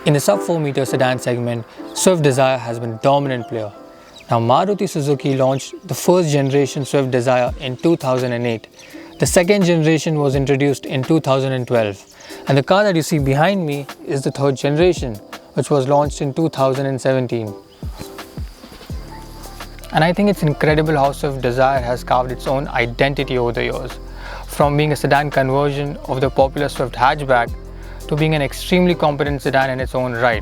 In the sub 4 meter sedan segment, Swift Dzire has been a dominant player. Now Maruti Suzuki launched the first generation Swift Dzire in 2008. The second generation was introduced in 2012. And the car that you see behind me is the third generation, which was launched in 2017. And I think it's incredible how Swift Dzire has carved its own identity over the years. From being a sedan conversion of the popular Swift hatchback to being an extremely competent sedan in its own right.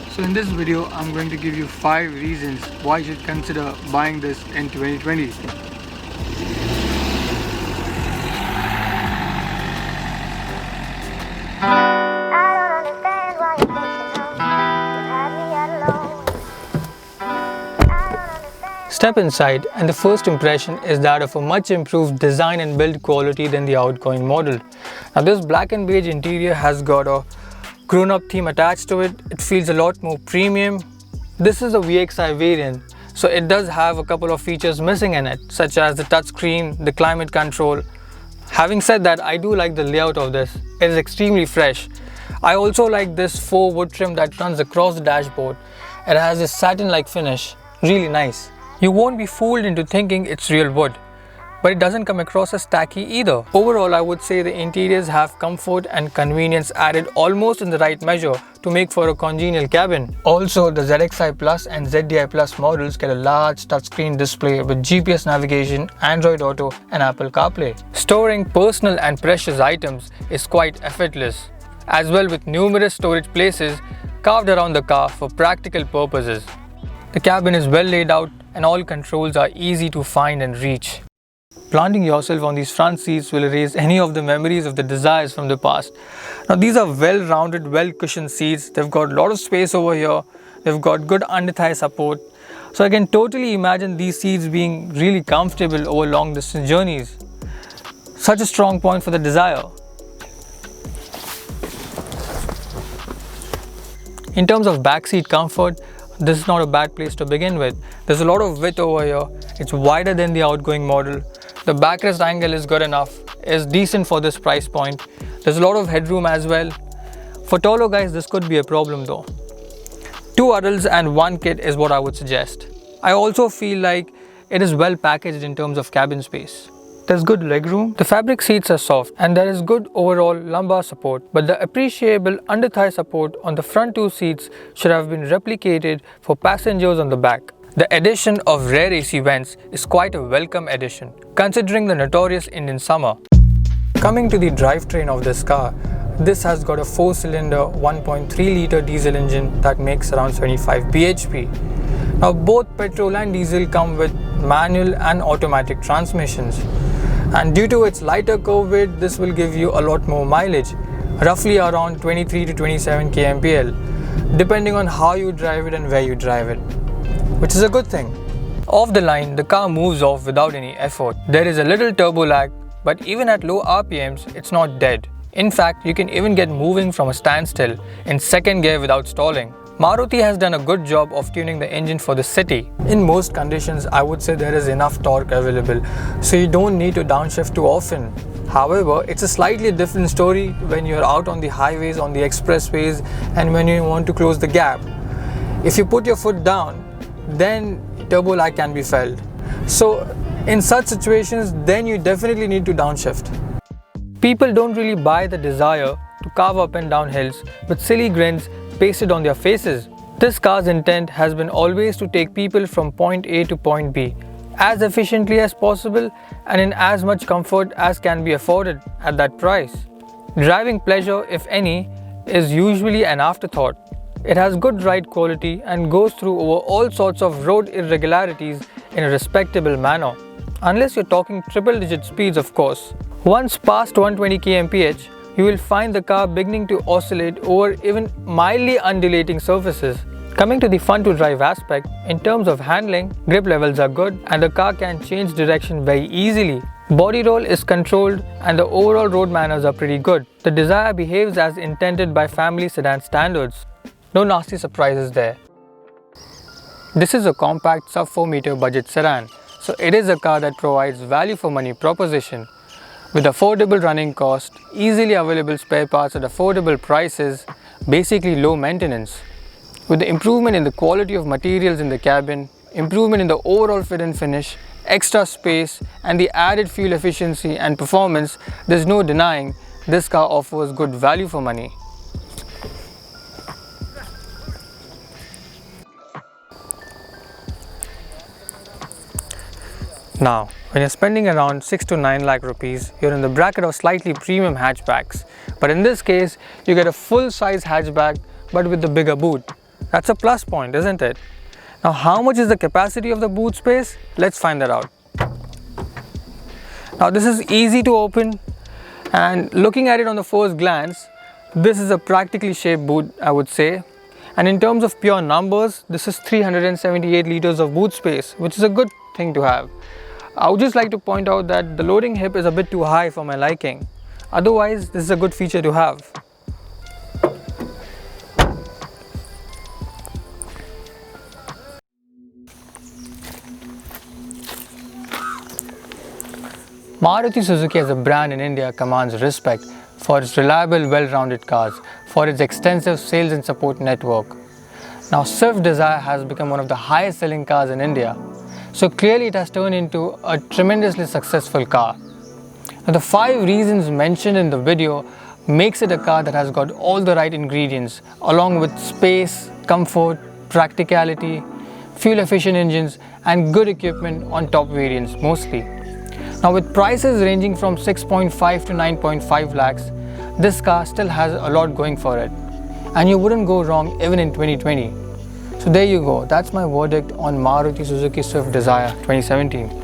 So in this video, I'm going to give you 5 reasons why you should consider buying this in 2020. Step inside and the first impression is that of a much improved design and build quality than the outgoing model. Now this black and beige interior has got a grown-up theme attached to it. It feels a lot more premium. This is a VXI variant, so it does have a couple of features missing in it, such as the touchscreen, the climate control. Having said that, I do like the layout of this. It is extremely fresh. I also like this faux wood trim that runs across the dashboard. It has a satin-like finish, really nice. You won't be fooled into thinking it's real wood, but it doesn't come across as tacky either. Overall, I would say the interiors have comfort and convenience added almost in the right measure to make for a congenial cabin. Also, the ZXi Plus and ZDi Plus models get a large touchscreen display with GPS navigation, Android Auto and Apple CarPlay. Storing personal and precious items is quite effortless, as well with numerous storage places carved around the car for practical purposes. The cabin is well laid out and all controls are easy to find and reach. Planting yourself on these front seats will erase any of the memories of the Dzires from the past. Now these are well-rounded, well-cushioned seats. They've got a lot of space over here. They've got good under-thigh support. So I can totally imagine these seats being really comfortable over long-distance journeys. Such a strong point for the Dzire. In terms of backseat comfort, this is not a bad place to begin with. There's a lot of width over here. It's wider than the outgoing model. The backrest angle is good enough. It's decent for this price point. There's a lot of headroom as well. For taller guys, this could be a problem though. 2 adults and 1 kid is what I would suggest. I also feel like it is well packaged in terms of cabin space. There's good legroom. The fabric seats are soft and there is good overall lumbar support, but the appreciable under-thigh support on the front 2 seats should have been replicated for passengers on the back. The addition of rear AC vents is quite a welcome addition, considering the notorious Indian summer. Coming to the drivetrain of this car, this has got a 4-cylinder 1.3-litre diesel engine that makes around 75 bhp. Now both petrol and diesel come with manual and automatic transmissions. And due to its lighter curve weight, this will give you a lot more mileage, roughly around 23 to 27 kmpl, depending on how you drive it and where you drive it, which is a good thing. Off the line, the car moves off without any effort. There is a little turbo lag, but even at low RPMs, it's not dead. In fact, you can even get moving from a standstill in second gear without stalling. Maruti has done a good job of tuning the engine for the city. In most conditions, I would say there is enough torque available, so you don't need to downshift too often. However, it's a slightly different story when you're out on the highways, on the expressways, and when you want to close the gap. If you put your foot down, then turbo lag can be felt. So in such situations, then you definitely need to downshift. People don't really buy the Dzire to carve up and down hills with silly grins pasted on their faces. This car's intent has been always to take people from point A to point B as efficiently as possible and in as much comfort as can be afforded at that price. Driving pleasure, if any, is usually an afterthought. It has good ride quality and goes through over all sorts of road irregularities in a respectable manner. Unless you're talking triple-digit speeds, of course. Once past 120 kmph, you will find the car beginning to oscillate over even mildly undulating surfaces. Coming to the fun to drive aspect, in terms of handling, grip levels are good and the car can change direction very easily. Body roll is controlled and the overall road manners are pretty good. The Dzire behaves as intended by family sedan standards. No nasty surprises there. This is a compact sub 4 meter budget sedan, so it is a car that provides value for money proposition. With affordable running cost, easily available spare parts at affordable prices, basically low maintenance. With the improvement in the quality of materials in the cabin, improvement in the overall fit and finish, extra space and the added fuel efficiency and performance, there's no denying this car offers good value for money. Now, when you're spending around 6 to 9 lakh rupees, you're in the bracket of slightly premium hatchbacks. But in this case, you get a full-size hatchback but with the bigger boot. That's a plus point, isn't it? Now, how much is the capacity of the boot space? Let's find that out. Now, this is easy to open, and looking at it on the first glance, this is a practically shaped boot, I would say. And in terms of pure numbers, this is 378 liters of boot space, which is a good thing to have. I would just like to point out that the loading hip is a bit too high for my liking. Otherwise, this is a good feature to have. Maruti Suzuki as a brand in India commands respect for its reliable, well-rounded cars, for its extensive sales and support network. Now, Swift Dzire has become one of the highest selling cars in India. So clearly it has turned into a tremendously successful car. Now, the 5 reasons mentioned in the video makes it a car that has got all the right ingredients along with space, comfort, practicality, fuel efficient engines and good equipment on top variants mostly. Now, with prices ranging from 6.5 to 9.5 lakhs, this car still has a lot going for it. And you wouldn't go wrong even in 2020. So there you go, that's my verdict on Maruti Suzuki Swift Dzire 2017.